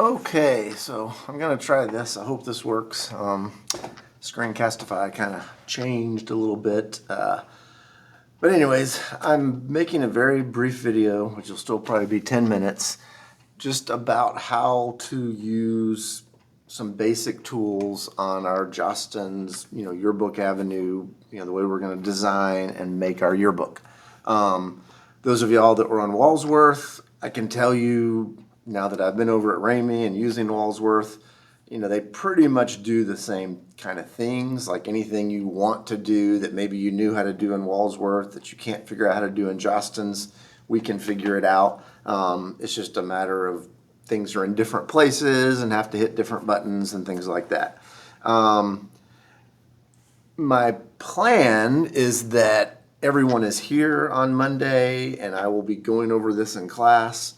Okay, so I'm gonna try this. I hope this works. Screencastify kind of changed a little bit. But anyways, I'm making a very brief video, which will still probably be 10 minutes, just about how to use some basic tools on our Jostens, Yearbook Avenue, the way we're gonna design and make our yearbook. Those of y'all that were on Walsworth, I can tell you now that I've been over at Ramey and using Walsworth, they pretty much do the same kind of things. Like anything you want to do that maybe you knew how to do in Walsworth that you can't figure out how to do in Jostens, we can figure it out. It's just a matter of things are in different places and have to hit different buttons and things like that. My plan is that everyone is here on Monday and I will be going over this in class.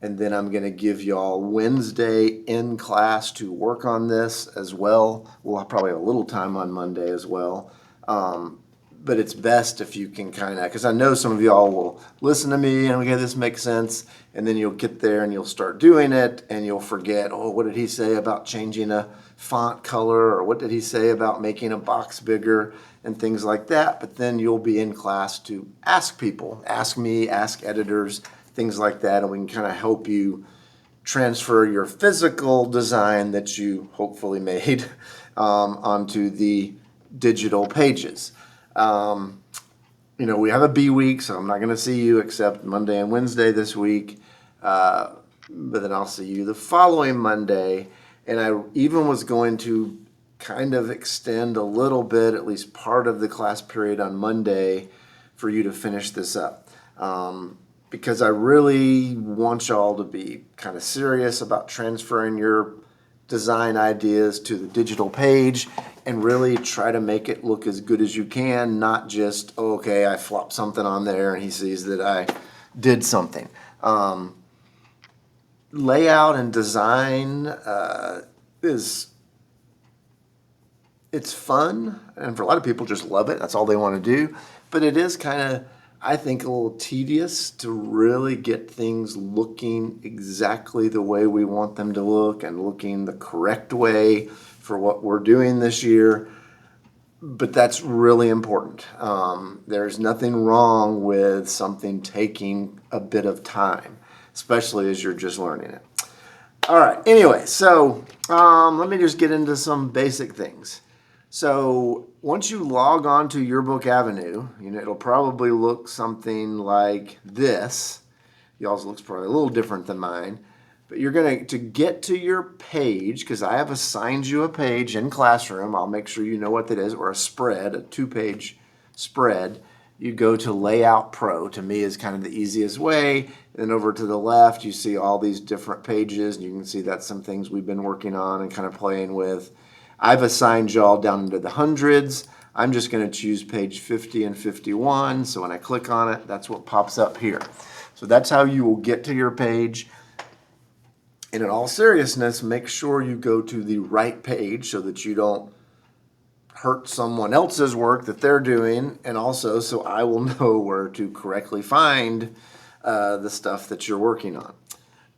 And then I'm going to give y'all Wednesday in class to work on this as well. We'll probably have a little time on Monday as well. But it's best if you can kind of, because I know some of y'all will listen to me and okay, this makes sense. And then you'll get there and you'll start doing it and you'll forget, oh, what did he say about changing a font color? Or what did he say about making a box bigger and things like that? But then you'll be in class to ask people, ask me, ask editors, things like that, and we can kind of help you transfer your physical design that you hopefully made onto the digital pages. We have a B week, so I'm not going to see you except Monday and Wednesday this week, but then I'll see you the following Monday, and I even was going to kind of extend a little bit, at least part of the class period on Monday, for you to finish this up. Because I really want y'all to be kind of serious about transferring your design ideas to the digital page and really try to make it look as good as you can, not just, oh, okay, I flopped something on there and he sees that I did something. Layout and design it's fun, and for a lot of people just love it. That's all they want to do. But it is kind of, I think, a little tedious to really get things looking exactly the way we want them to look and looking the correct way for what we're doing this year. But that's really important. There's nothing wrong with something taking a bit of time, especially as you're just learning it. All right, anyway, so let me just get into some basic things. So once you log on to Yearbook Avenue, it'll probably look something like this. Y'all's looks probably a little different than mine. But you're going to get to your page, because I have assigned you a page in Classroom. I'll make sure you know what that is, or a spread, a 2-page spread. You go to Layout Pro. To me is kind of the easiest way. Then over to the left, you see all these different pages. And you can see that's some things we've been working on and kind of playing with. I've assigned y'all down into the hundreds. I'm just going to choose page 50 and 51. So when I click on it, that's what pops up here. So that's how you will get to your page. And in all seriousness, make sure you go to the right page so that you don't hurt someone else's work that they're doing. And also so I will know where to correctly find the stuff that you're working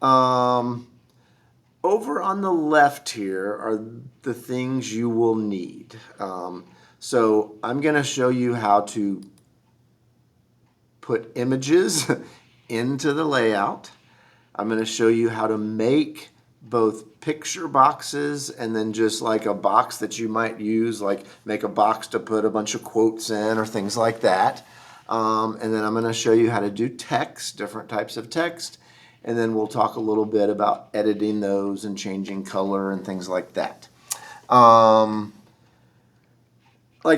on. Over on the left here are the things you will need. So I'm going to show you how to put images into the layout. I'm going to show you how to make both picture boxes and then just like a box that you might use, like make a box to put a bunch of quotes in or things like that. And then I'm going to show you how to do text, different types of text. And then we'll talk a little bit about editing those and changing color and things like that. Like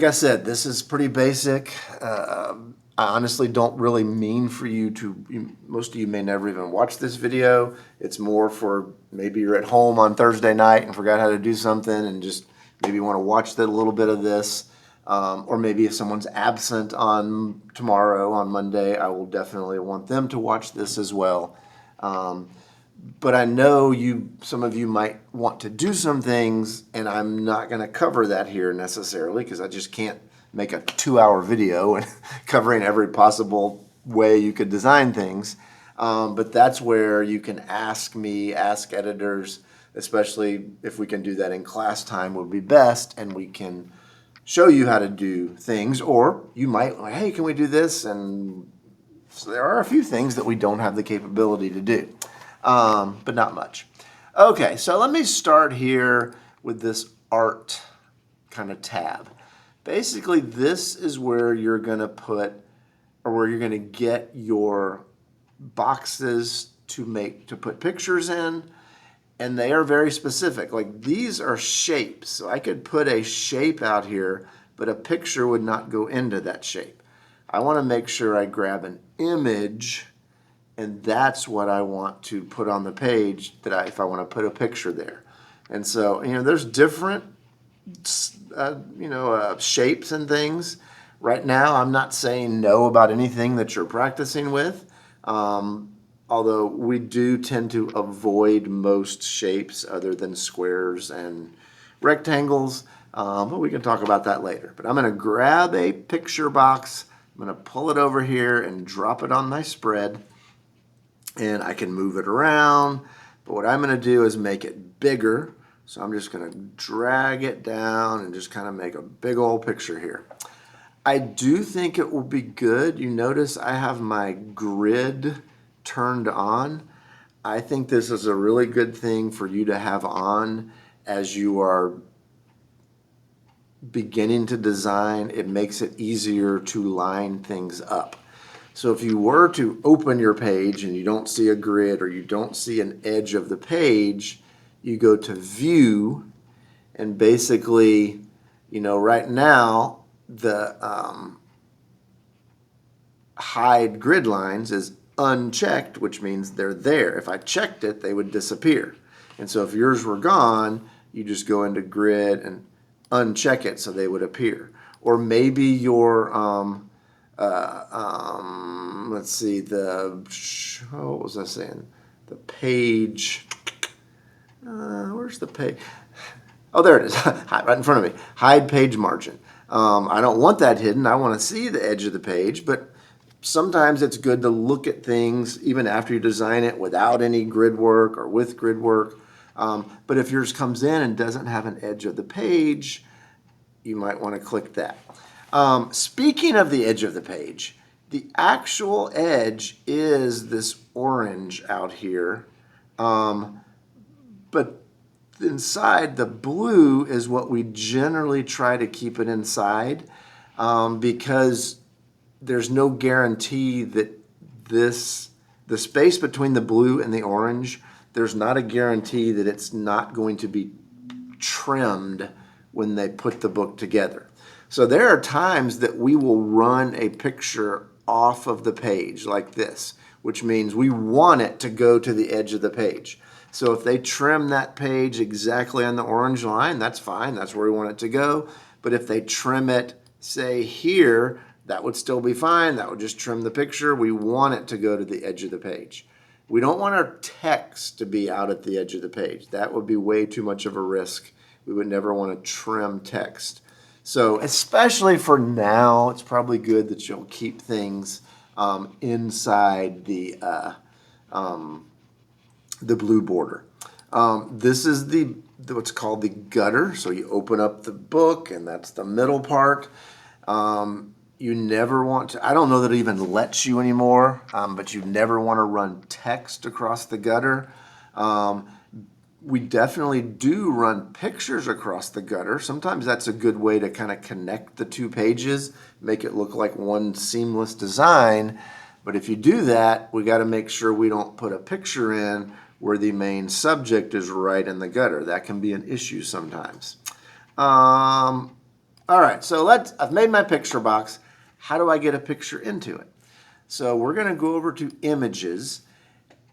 I said, this is pretty basic. I honestly don't really mean for you to, most of you may never even watch this video. It's more for maybe you're at home on Thursday night and forgot how to do something and just maybe want to watch a little bit of this. Or maybe if someone's absent on tomorrow, on Monday, I will definitely want them to watch this as well. But I know some of you might want to do some things, and I'm not going to cover that here necessarily because I just can't make a 2-hour video and covering every possible way you could design things. But that's where you can ask me, ask editors, especially if we can do that in class time would be best, and we can show you how to do things. Or you might, hey, can we do this? And so there are a few things that we don't have the capability to do, but not much. Okay, so let me start here with this art kind of tab. Basically, this is where you're going to put, or where you're going to get your boxes to put pictures in, and they are very specific. Like these are shapes, so I could put a shape out here, but a picture would not go into that shape. I want to make sure I grab an image, and that's what I want to put on the page if I want to put a picture there. And so, there's different shapes and things. Right now, I'm not saying no about anything that you're practicing with, although we do tend to avoid most shapes other than squares and rectangles, but we can talk about that later. But I'm going to grab a picture box, I'm going to pull it over here and drop it on my spread, and I can move it around, but what I'm going to do is make it bigger. So I'm just going to drag it down and just kind of make a big old picture here. I do think it will be good. You notice I have my grid turned on. I think this is a really good thing for you to have on as you are beginning to design. It makes it easier to line things up. So if you were to open your page and you don't see a grid or you don't see an edge of the page, you go to View, and basically, right now, the hide grid lines is unchecked, which means they're there. If I checked it, they would disappear. And so if yours were gone, you just go into grid and uncheck it so they would appear. Or maybe your, let's see, what was I saying? The page, where's the page? Oh, there it is, right in front of me. Hide page margin. I don't want that hidden. I want to see the edge of the page, but sometimes it's good to look at things even after you design it without any grid work or with grid work. But if yours comes in and doesn't have an edge of the page, you might want to click that. Speaking of the edge of the page, the actual edge is this orange out here, but inside the blue is what we generally try to keep it inside, because there's no guarantee that the space between the blue and the orange, there's not a guarantee that it's not going to be trimmed when they put the book together. So there are times that we will run a picture off of the page like this, which means we want it to go to the edge of the page. So if they trim that page exactly on the orange line, that's fine. That's where we want it to go. But if they trim it, say here, that would still be fine. That would just trim the picture. We want it to go to the edge of the page. We don't want our text to be out at the edge of the page. That would be way too much of a risk. We would never want to trim text. So especially for now, it's probably good that you'll keep things inside the blue border. This is what's called the gutter. So you open up the book, and that's the middle part. You never want to, I don't know that it even lets you anymore, but you never want to run text across the gutter. We definitely do run pictures across the gutter. Sometimes that's a good way to kind of connect the two pages, make it look like one seamless design. But if you do that, we got to make sure we don't put a picture in where the main subject is right in the gutter. That can be an issue sometimes. All right, so I've made my picture box. How do I get a picture into it? So we're going to go over to images.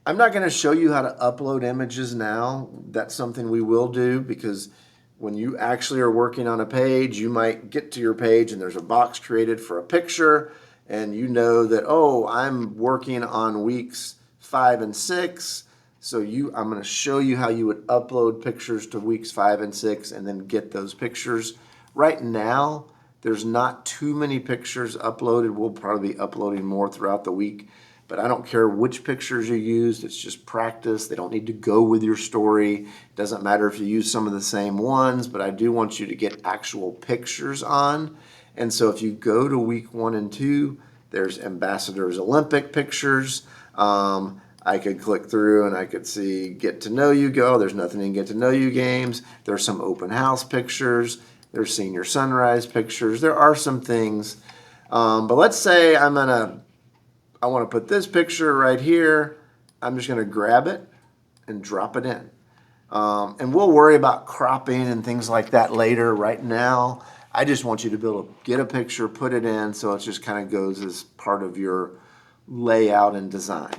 I'm not going to show you how to upload images now. That's something we will do, because when you actually are working on a page, you might get to your page and there's a box created for a picture, and you know that, oh, I'm working on weeks 5 and 6. So I'm going to show you how you would upload pictures to weeks 5 and 6 and then get those pictures. Right now, there's not too many pictures uploaded. We'll probably be uploading more throughout the week. but I don't care which pictures you use. It's just practice. They don't need to go with your story. It doesn't matter if you use some of the same ones, but I do want you to get actual pictures on. And so if you go to week 1 and 2, there's Ambassadors Olympic pictures. I could click through and I could see get to know you go. There's nothing in get to know you games. There's some open house pictures. There's senior sunrise pictures. There are some things. But let's say I want to put this picture right here. I'm just going to grab it and drop it in. And we'll worry about cropping and things like that later. Right now, I just want you to be able to get a picture, put it in, so it just kind of goes as part of your layout and design.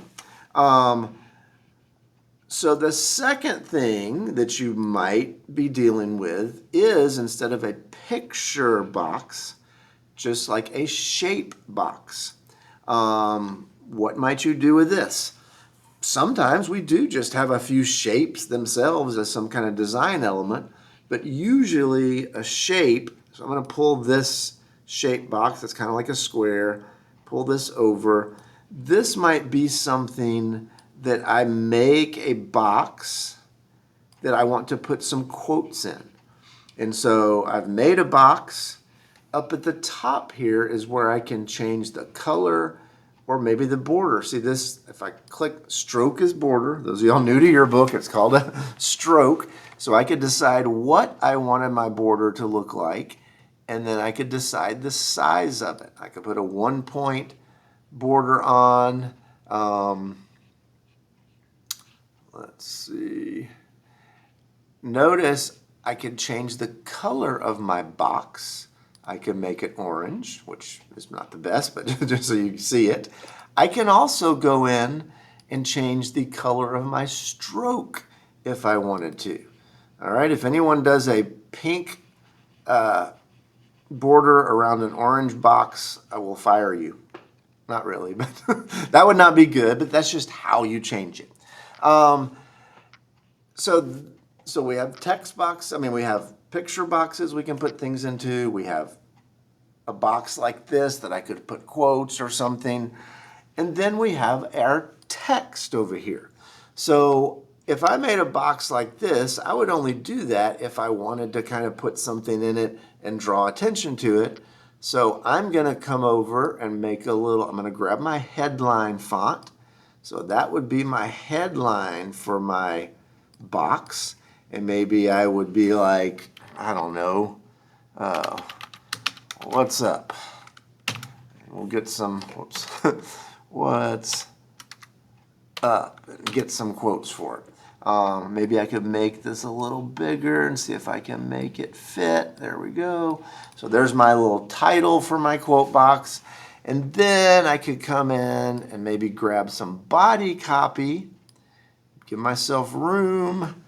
So the second thing that you might be dealing with is, instead of a picture box, just like a shape box. What might you do with this? Sometimes we do just have a few shapes themselves as some kind of design element, but usually a shape, so I'm going to pull this shape box that's kind of like a square, pull this over. This might be something that I make a box that I want to put some quotes in. And so I've made a box. Up at the top here is where I can change the color or maybe the border. See this, if I click stroke is border, those of y'all new to your book, it's called a stroke. So I could decide what I wanted my border to look like, and then I could decide the size of it. I could put a 1-point border on. Let's see. Notice I could change the color of my box. I can make it orange, which is not the best, but just so you can see it. I can also go in and change the color of my stroke if I wanted to. All right, if anyone does a pink border around an orange box, I will fire you. Not really, but that would not be good, but that's just how you change it. So we have text box. I mean, we have picture boxes we can put things into. We have a box like this that I could put quotes or something. And then we have our text over here. So if I made a box like this, I would only do that if I wanted to kind of put something in it and draw attention to it. So I'm going to come over and make I'm going to grab my headline font. So that would be my headline for my box. And maybe I would be like, I don't know, what's up? We'll get some, what's up? And get some quotes for it. Maybe I could make this a little bigger and see if I can make it fit. There we go. So there's my little title for my quote box. And then I could come in and maybe grab some body copy, give myself room,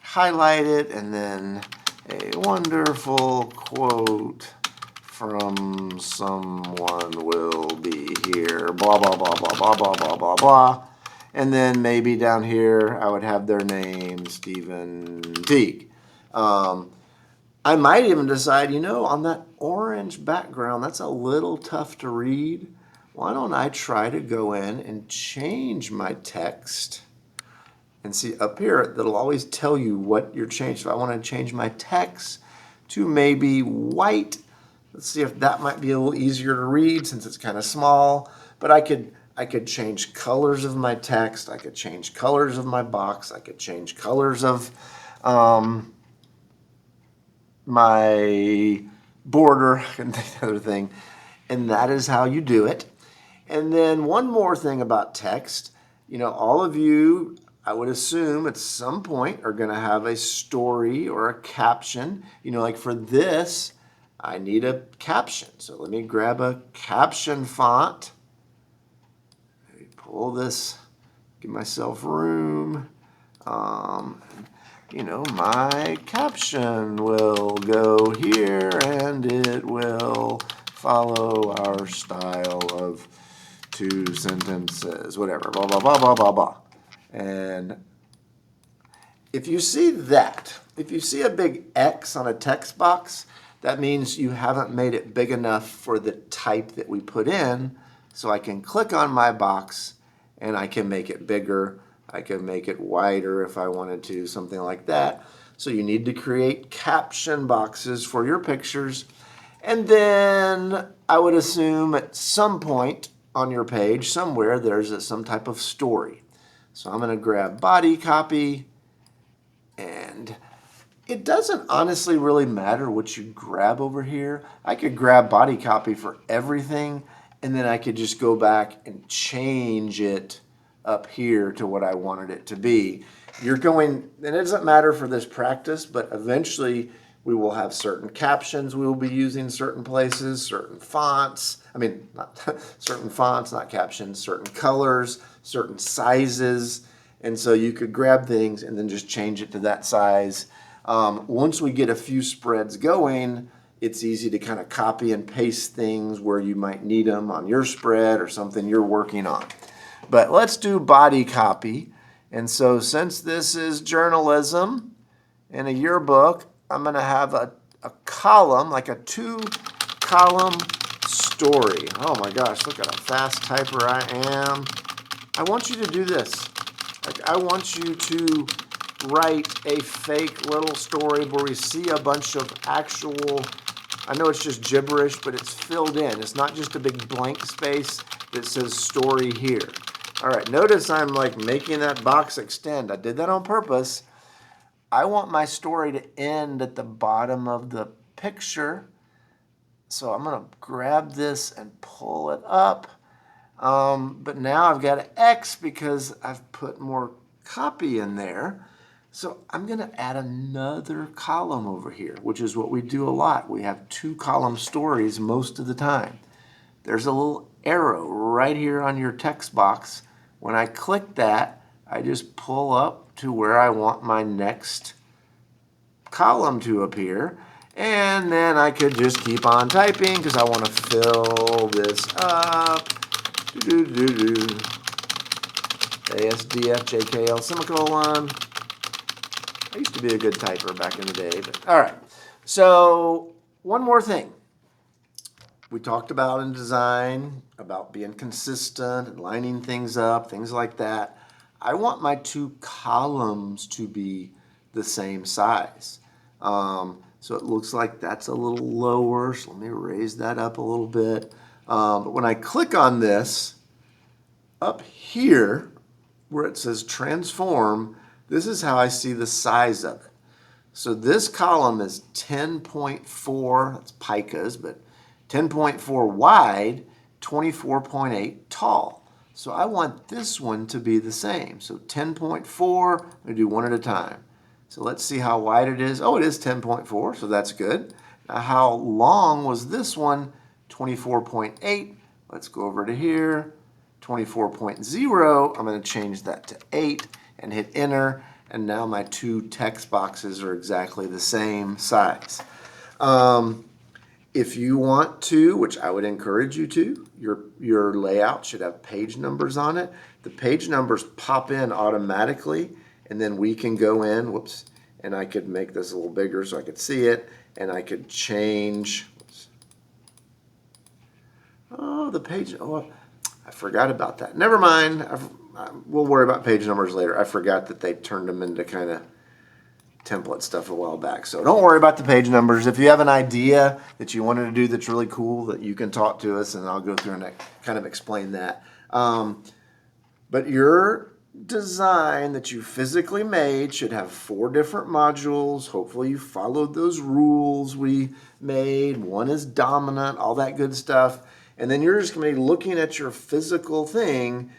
highlight it, and then a wonderful quote from someone will be here, blah, blah, blah, blah, blah, blah, blah, blah, blah. And then maybe down here I would have their name, Stephen Teague. I might even decide, on that orange background, that's a little tough to read. Why don't I try to go in and change my text? And see up here, that'll always tell you what you're changing. So I want to change my text to maybe white. Let's see if that might be a little easier to read since it's kind of small. But I could change colors of my text. I could change colors of my box. I could change colors of my border and the other thing. And that is how you do it. And then one more thing about text. All of you, I would assume at some point are going to have a story or a caption. Like for this, I need a caption. So let me grab a caption font. Maybe pull this, give myself room. My caption will go here and it will follow our style of 2 sentences, whatever, blah, blah, blah, blah, blah, blah. And if you see that, if you see a big X on a text box, that means you haven't made it big enough for the type that we put in. So I can click on my box and I can make it bigger. I can make it wider if I wanted to, something like that. So you need to create caption boxes for your pictures. And then I would assume at some point on your page somewhere there's some type of story. So I'm going to grab body copy, and it doesn't honestly really matter what you grab over here. I could grab body copy for everything, and then I could just go back and change it up here to what I wanted it to be. And it doesn't matter for this practice, but eventually we will have certain captions we will be using certain places, certain fonts. I mean, not certain fonts, not captions, certain colors, certain sizes. And so you could grab things and then just change it to that size. Once we get a few spreads going, it's easy to kind of copy and paste things where you might need them on your spread or something you're working on. But let's do body copy. And so since this is journalism in a yearbook, I'm going to have a column, like a 2-column story. Oh my gosh, look at how fast typer I am. I want you to do this. Like, I want you to write a fake little story where we see a bunch of actual, I know it's just gibberish, but it's filled in. It's not just a big blank space that says story here. All right, notice I'm like making that box extend. I did that on purpose. I want my story to end at the bottom of the picture. So I'm going to grab this and pull it up. But now I've got an X because I've put more copy in there. So I'm going to add another column over here, which is what we do a lot. We have 2-column stories most of the time. There's a little arrow right here on your text box. When I click that, I just pull up to where I want my next column to appear. And then I could just keep on typing because I want to fill this up. ASDFJKL semicolon. I used to be a good typer back in the day, but all right. So one more thing. We talked about in design, about being consistent and lining things up, things like that. I want my 2 columns to be the same size. So it looks like that's a little lower, so let me raise that up a little bit. But when I click on this, up here where it says transform, this is how I see the size of it. So this column is 10.4, that's picas, but 10.4 wide, 24.8 tall. So I want this one to be the same. So 10.4, I'm going to do one at a time. So let's see how wide it is. Oh, it is 10.4, so that's good. Now how long was this one? 24.8. Let's go over to here. 24.0, I'm going to change that to 8 and hit enter. And now my 2 text boxes are exactly the same size. If you want to, which I would encourage you to, your layout should have page numbers on it. The page numbers pop in automatically, and then we can go in, whoops, and I could make this a little bigger so I could see it, and I could change, whoops. Oh, the page, oh, I forgot about that. Never mind, we'll worry about page numbers later. I forgot that they turned them into kind of template stuff a while back. So don't worry about the page numbers. If you have an idea that you wanted to do that's really cool, that you can talk to us and I'll go through and kind of explain that. But your design that you physically made should have 4 different modules. Hopefully you followed those rules we made. One is dominant, all that good stuff. And then you're just going to be looking at your physical thing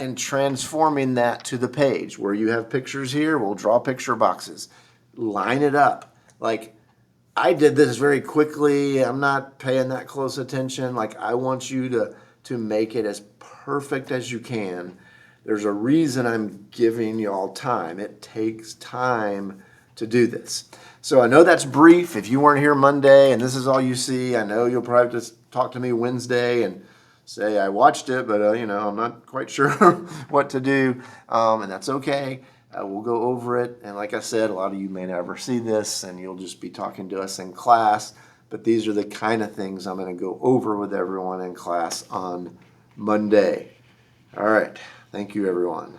and transforming that to the page. Where you have pictures here, we'll draw picture boxes. Line it up. Like, I did this very quickly. I'm not paying that close attention. Like, I want you to make it as perfect as you can. There's a reason I'm giving y'all time. It takes time to do this. So I know that's brief. If you weren't here Monday and this is all you see, I know you'll probably just talk to me Wednesday and say I watched it, but I'm not quite sure what to do, and that's okay. We'll go over it, and like I said, a lot of you may never see this, and you'll just be talking to us in class, but these are the kind of things I'm going to go over with everyone in class on Monday. All right. Thank you, everyone.